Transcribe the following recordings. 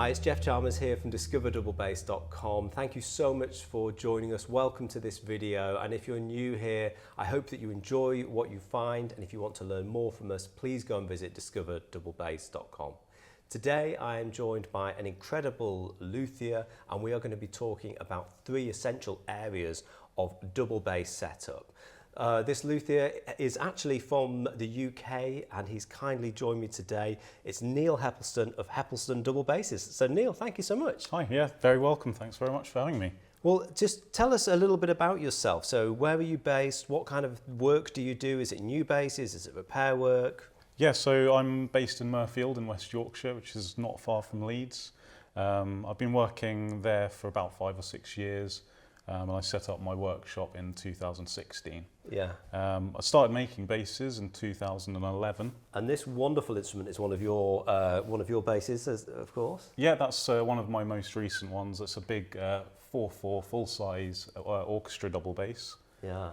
Hi, it's Jeff Chalmers here from discoverdoublebase.com. Thank you so much for joining us. Welcome to this video. And if you're new here, I hope that you enjoy what you find. And if you want to learn more from us, please go and visit discoverdoublebase.com. Today, I am joined by an incredible luthier, and we are going to be talking about 3 essential areas of double bass setup. This luthier is actually from the UK, and he's kindly joined me today. It's Neal Heppleston of Heppleston Double Basses. So Neal, thank you so much. Hi, yeah, very welcome. Thanks very much for having me. Well, just tell us a little bit about yourself. So where are you based? What kind of work do you do? Is it new basses? Is it repair work? Yeah, so I'm based in Mirfield in West Yorkshire, which is not far from Leeds. I've been working there for about 5 or 6 years. And I set up my workshop in 2016. Yeah. I started making basses in 2011. And this wonderful instrument is one of your basses, of course. Yeah, that's one of my most recent ones. It's a big 4/4 full-size orchestra double bass. Yeah.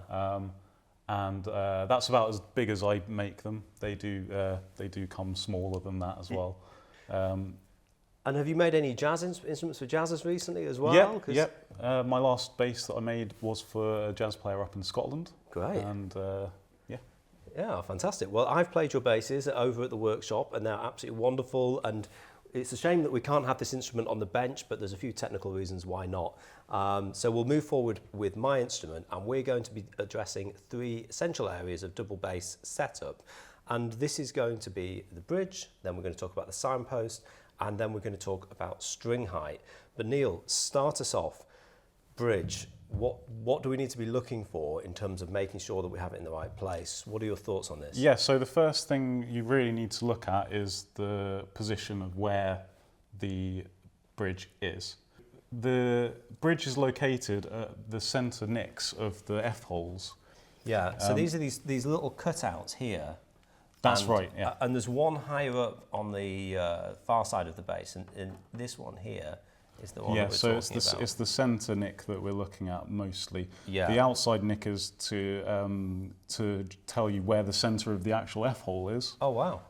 And that's about as big as I make them. They do come smaller than that as well. And have you made any jazz instruments for jazzers recently as well? Yeah. My last bass that I made was for a jazz player up in Scotland. Great. And yeah. Yeah, fantastic. Well, I've played your basses over at the workshop, and they're absolutely wonderful. And it's a shame that we can't have this instrument on the bench, but there's a few technical reasons why not. So we'll move forward with my instrument, and we're going to be addressing 3 essential areas of double bass setup. And this is going to be the bridge, then we're going to talk about the signpost, and then we're going to talk about string height. But Neal, start us off. Bridge, what do we need to be looking for in terms of making sure that we have it in the right place? What are your thoughts on this? Yeah, so the first thing you really need to look at is the position of where the bridge is. The bridge is located at the centre nicks of the F-holes. Yeah, so these are these little cutouts here. That's right, yeah. And there's one higher up on the far side of the bass, and this one here is the one that we're talking about. Yeah, so it's the centre nick that we're looking at mostly. Yeah. The outside nick is to tell you where the centre of the actual F-hole is. Oh, wow.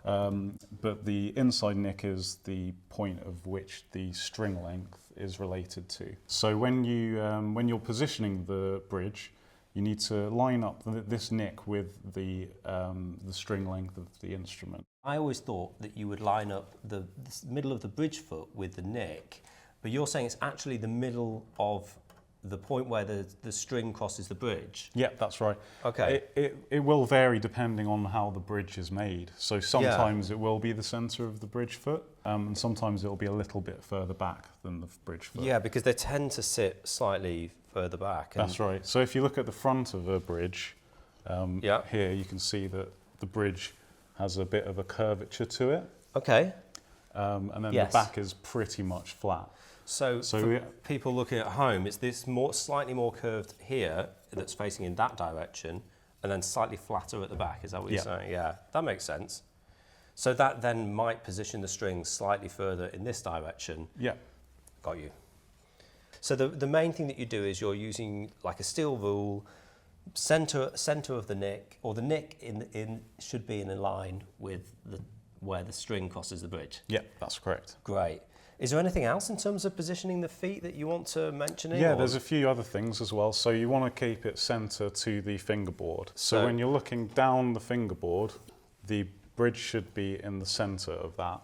But the inside nick is the point of which the string length is related to. So when you're positioning the bridge, you need to line up this nick with the string length of the instrument. I always thought that you would line up the middle of the bridge foot with the nick, but you're saying it's actually the middle of the point where the string crosses the bridge? Yeah, that's right. Okay. It will vary depending on how the bridge is made. So sometimes it will be the centre of the bridge foot, and sometimes it will be a little bit further back than the bridge foot. Yeah, because they tend to sit slightly further back. That's right. So if you look at the front of a bridge, here you can see that the bridge has a bit of a curvature to it. Okay. And then the back is pretty much flat. So for people looking at home, it's this slightly more curved here that's facing in that direction, and then slightly flatter at the back. Is that what you're saying? Yeah, that makes sense. So that then might position the strings slightly further in this direction. Yeah. Got you. So the main thing that you do is you're using like a steel rule, center of the nick, or the nick should be in a line with where the string crosses the bridge. Yeah, that's correct. Great. Is there anything else in terms of positioning the feet that you want to mention? Yeah, there's a few other things as well. So you want to keep it centre to the fingerboard. So when you're looking down the fingerboard, the bridge should be in the centre of that.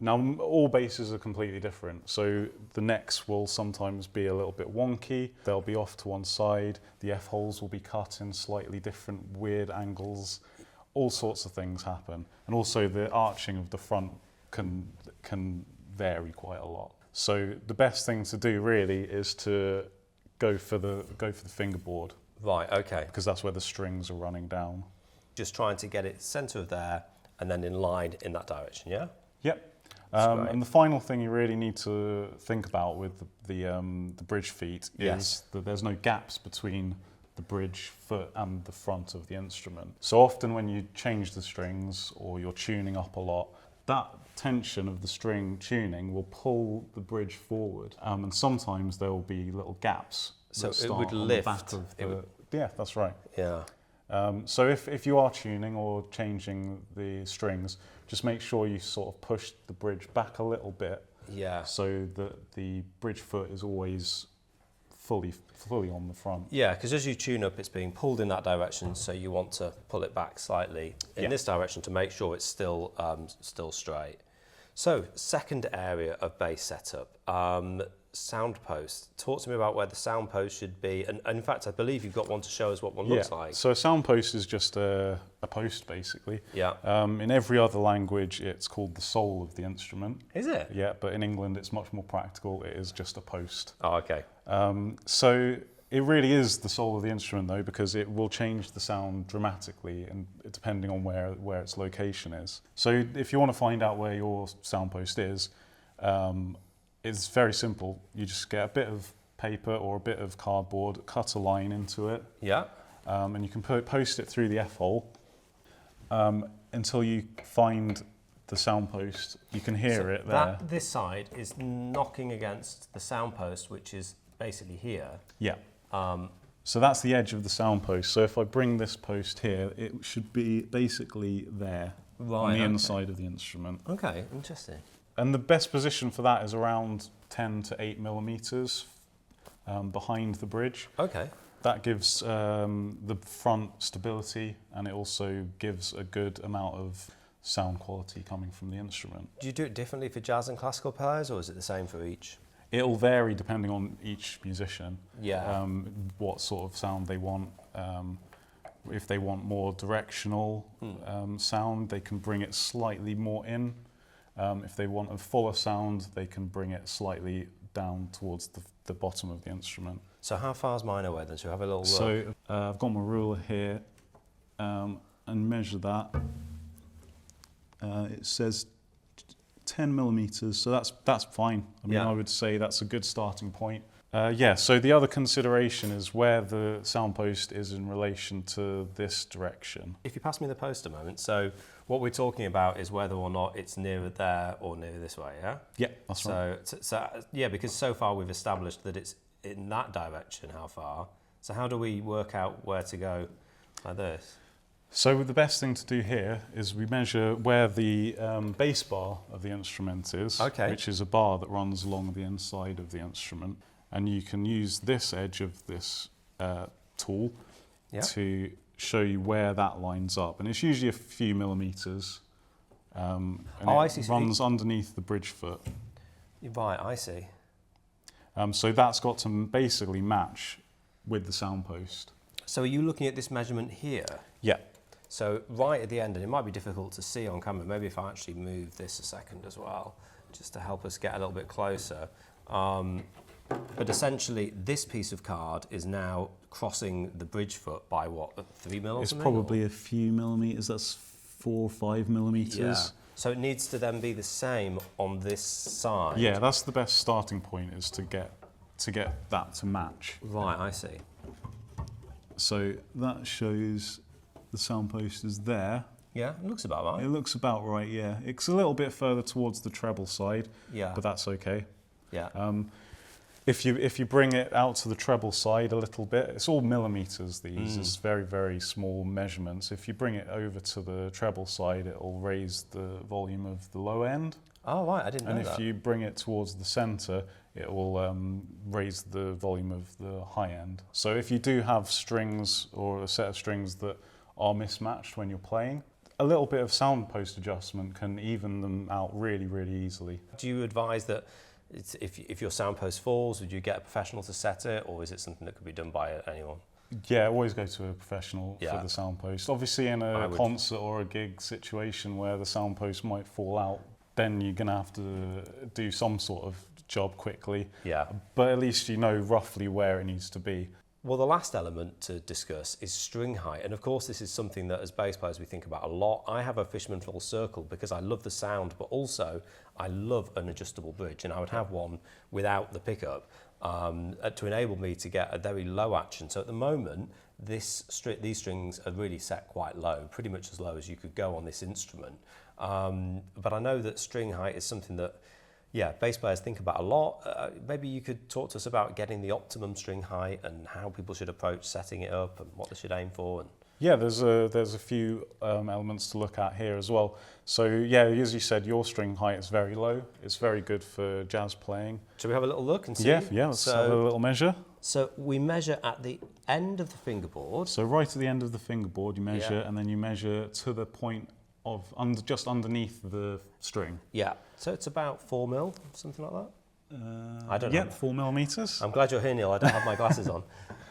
Now, all basses are completely different, so the necks will sometimes be a little bit wonky, they'll be off to one side, the F-holes will be cut in slightly different weird angles, all sorts of things happen. And also the arching of the front can vary quite a lot. So the best thing to do really is to go for the fingerboard. Right, okay. Because that's where the strings are running down. Just trying to get it centre of there and then in line in that direction, yeah? Yep. And the final thing you really need to think about with the bridge feet is that there's no gaps between the bridge foot and the front of the instrument. So often when you change the strings or you're tuning up a lot, that tension of the string tuning will pull the bridge forward, and sometimes there will be little gaps. So it would lift. Yeah, that's right. Yeah. So if you are tuning or changing the strings, just make sure you sort of push the bridge back a little bit Yeah. so that the bridge foot is always fully on the front. Yeah, because as you tune up, it's being pulled in that direction, so you want to pull it back slightly in this direction to make sure it's still straight. So, second area of bass setup, Soundpost. Talk to me about where the Soundpost should be, and in fact, I believe you've got one to show us what one looks like. So a Soundpost is just a post, basically. Yeah. In every other language, it's called the soul of the instrument. Is it? Yeah, but in England, it's much more practical. It is just a post. Oh, okay. So it really is the soul of the instrument, though, because it will change the sound dramatically, and depending on where its location is. So if you want to find out where your Soundpost is, it's very simple. You just get a bit of paper or a bit of cardboard, cut a line into it. Yeah. And you can post it through the F-hole until you find the Soundpost. You can hear it there. This side is knocking against the Soundpost, which is basically here. Yeah. So that's the edge of the Soundpost. So if I bring this post here, it should be basically there on the inside of the instrument. Okay, interesting. And the best position for that is around 10 to 8 millimeters behind the bridge. Okay. That gives the front stability, and it also gives a good amount of sound quality coming from the instrument. Do you do it differently for jazz and classical players, or is it the same for each? It'll vary depending on each musician. Yeah. What sort of sound they want. If they want more directional sound, they can bring it slightly more in. If they want a fuller sound, they can bring it slightly down towards the bottom of the instrument. So how far is mine away then? Shall we have a little look? So I've got my ruler here and measure that. It says 10 millimeters, so that's fine. I mean, I would say that's a good starting point. So the other consideration is where the Soundpost is in relation to this direction. If you pass me the post a moment, so what we're talking about is whether or not it's nearer there or nearer this way, yeah? Yeah, that's right. So yeah, because so far we've established that it's in that direction, how far? So how do we work out where to go like this? So the best thing to do here is we measure where the bass bar of the instrument is, which is a bar that runs along the inside of the instrument. And you can use this edge of this tool to show you where that lines up. And it's usually a few millimeters. And it runs underneath the bridge foot. Right, I see. So that's got to basically match with the Soundpost. So are you looking at this measurement here? Yeah. So right at the end, and it might be difficult to see on camera, maybe if I actually move this a second as well, just to help us get a little bit closer. But essentially, this piece of card is now crossing the bridge foot by what, 3 mil? It's probably a few millimeters. That's 4 or 5 millimeters. Yeah. So it needs to then be the same on this side. Yeah, that's the best starting point, is to get that to match. Right, I see. So that shows the Soundpost is there. Yeah, it looks about right. It looks about right, yeah. It's a little bit further towards the treble side, but that's okay. Yeah. If you bring it out to the treble side a little bit, it's all millimeters, these. It's very, very small measurements. If you bring it over to the treble side, it'll raise the volume of the low end. Oh, right, I didn't know that. And if you bring it towards the centre, it will raise the volume of the high end. So if you do have strings or a set of strings that are mismatched when you're playing, a little bit of Soundpost adjustment can even them out really, really easily. Do you advise that if your Soundpost falls, would you get a professional to set it, or is it something that could be done by anyone? Yeah, always go to a professional for the Soundpost. Obviously in a concert or a gig situation where the Soundpost might fall out, then you're going to have to do some sort of job quickly. Yeah. But at least you know roughly where it needs to be. Well, the last element to discuss is string height. And of course, this is something that as bass players we think about a lot. I have a Fisherman's Little Circle because I love the sound, but also I love an adjustable bridge. And I would have one without the pickup to enable me to get a very low action. So at the moment, these strings are really set quite low, pretty much as low as you could go on this instrument. But I know that string height is something that bass players think about a lot. Maybe you could talk to us about getting the optimum string height and how people should approach setting it up and what they should aim for. Yeah, there's a few elements to look at here as well. So yeah, as you said, your string height is very low. It's very good for jazz playing. Shall we have a little look and see? Yeah, let's have a little measure. So we measure at the end of the fingerboard. So right at the end of the fingerboard you measure, and then you measure to the point of just underneath the string. Yeah, so it's about 4 mil, something like that? I don't know. Yeah, 4 millimeters. I'm glad you're here, Neil. I don't have my glasses on.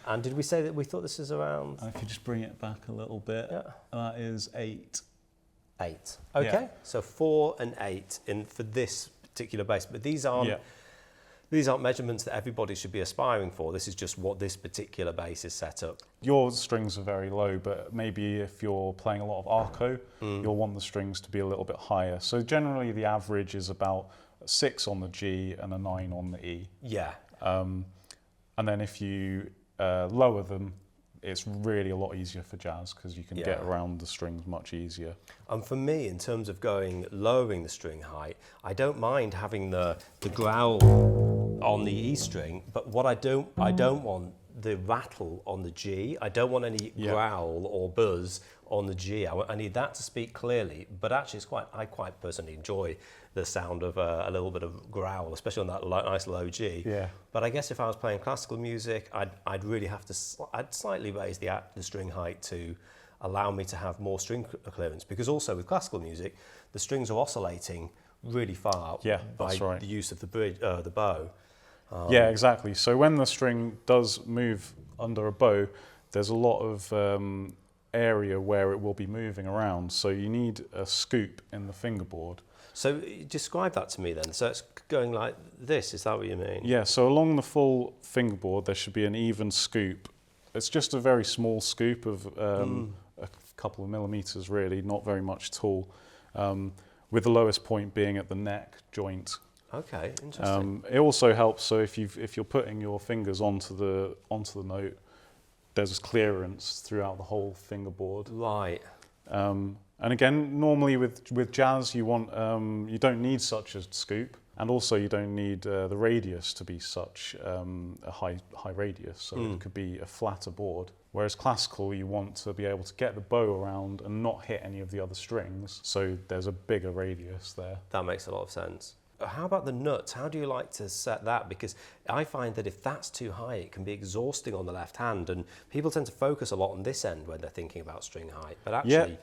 And did we say that we thought this is around? If you just bring it back a little bit, that is 8. 8. Okay, yeah. So 4 and 8 for this particular bass. But these aren't measurements that everybody should be aspiring for. This is just what this particular bass is set up. Your strings are very low, but maybe if you're playing a lot of arco, you'll want the strings to be a little bit higher. So generally the average is about 6 on the G and a 9 on the E. Yeah. And then if you lower them, it's really a lot easier for jazz because you can get around the strings much easier. And for me, in terms of lowering the string height, I don't mind having the growl on the E string, but what I don't want the rattle on the G. I don't want any growl or buzz on the G. I need that to speak clearly, but actually I quite personally enjoy the sound of a little bit of growl, especially on that nice low G. Yeah. But I guess if I was playing classical music, I'd really have to, I'd slightly raise the string height to allow me to have more string clearance, because also with classical music, the strings are oscillating really far by the use of the bridge, the bow. Yeah, exactly. So when the string does move under a bow, there's a lot of area where it will be moving around. So you need a scoop in the fingerboard. So describe that to me then. So it's going like this, is that what you mean? Yeah, so along the full fingerboard there should be an even scoop. It's just a very small scoop of a couple of millimeters really, not very much at all, with the lowest point being at the neck joint. Okay, interesting. It also helps, so if you're putting your fingers onto the note, there's clearance throughout the whole fingerboard. Right. And again, normally with jazz, you don't need such a scoop, and also you don't need the radius to be such a high radius. So it could be a flatter board. Whereas classical, you want to be able to get the bow around and not hit any of the other strings. So there's a bigger radius there. That makes a lot of sense. How about the nuts? How do you like to set that? Because I find that if that's too high, it can be exhausting on the left hand, and people tend to focus a lot on this end when they're thinking about string height. But actually,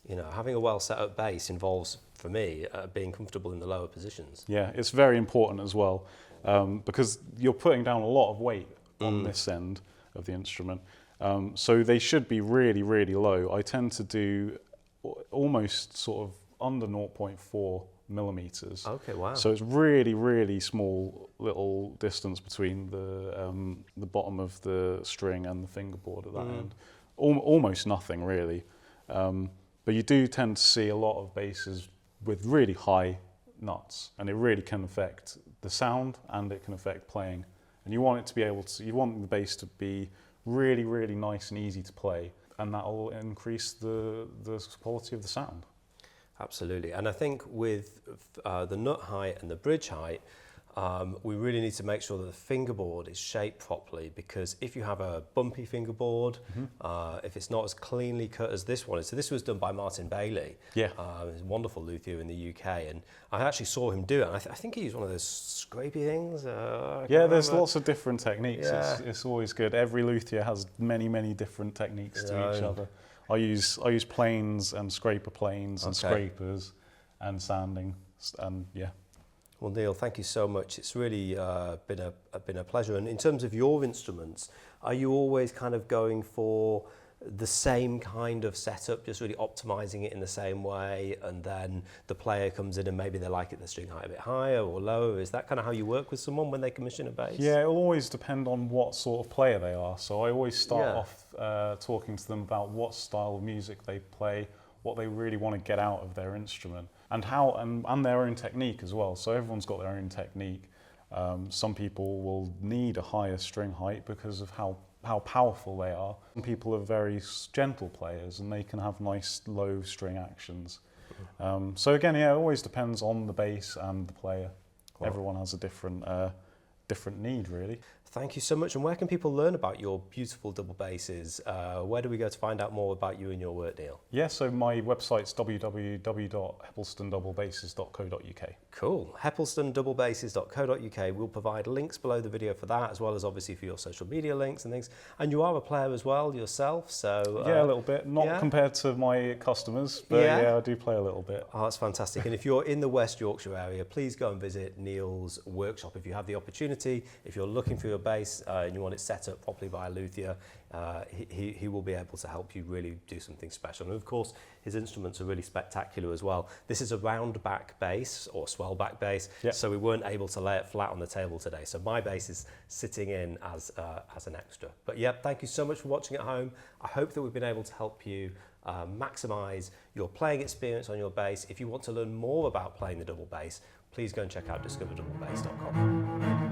you know, having a well set up bass involves, for me, being comfortable in the lower positions. Yeah, it's very important as well, because you're putting down a lot of weight on this end of the instrument. So they should be really, really low. I tend to do almost sort of under 0.4 millimeters. Okay, wow. So it's really, really small little distance between the bottom of the string and the fingerboard at that end. Almost nothing really. But you do tend to see a lot of basses with really high nuts, and it really can affect the sound and it can affect playing. And you want it to be able to, you want the bass to be really, really nice and easy to play, and that will increase the quality of the sound. Absolutely. And I think with the nut height and the bridge height, we really need to make sure that the fingerboard is shaped properly, because if you have a bumpy fingerboard, if it's not as cleanly cut as this one is, so this was done by Martin Bailey, he's a wonderful luthier in the UK, and I actually saw him do it, and I think he used one of those scrapey things. There's lots of different techniques. Yeah. It's always good. Every luthier has many, many different techniques to each other. I use planes and scraper planes and scrapers and sanding, and Well, Neal, thank you so much. It's really been a pleasure. And in terms of your instruments, are you always kind of going for the same kind of setup, just really optimizing it in the same way, and then the player comes in and maybe they like it the string height a bit higher or lower? Is that kind of how you work with someone when they commission a bass? Yeah, it will always depend on what sort of player they are. So I always start off talking to them about what style of music they play, what they really want to get out of their instrument, and how and their own technique as well. So everyone's got their own technique. Some people will need a higher string height because of how powerful they are. Some people are very gentle players and they can have nice low string actions. So again, it always depends on the bass and the player. Wow. Everyone has a different need, really. Thank you so much. And where can people learn about your beautiful double basses? Where do we go to find out more about you and your work, Neal? Yeah, so my website's www.hepplestondoublebases.co.uk. Cool. hepplestondoublebases.co.uk. We'll provide links below the video for that, as well as obviously for your social media links and things. And you are a player as well yourself, so... yeah, a little bit. Not compared to my customers, but yeah, I do play a little bit. Oh, that's fantastic. And if you're in the West Yorkshire area, please go and visit Neal's workshop if you have the opportunity. If you're looking for your bass and you want it set up properly by a luthier, he will be able to help you really do something special. And of course, his instruments are really spectacular as well. This is a round back bass or swell back bass, so we weren't able to lay it flat on the table today. So my bass is sitting in as an extra. But yeah, thank you so much for watching at home. I hope that we've been able to help you maximise your playing experience on your bass. If you want to learn more about playing the double bass, please go and check out discoverdoublebase.com.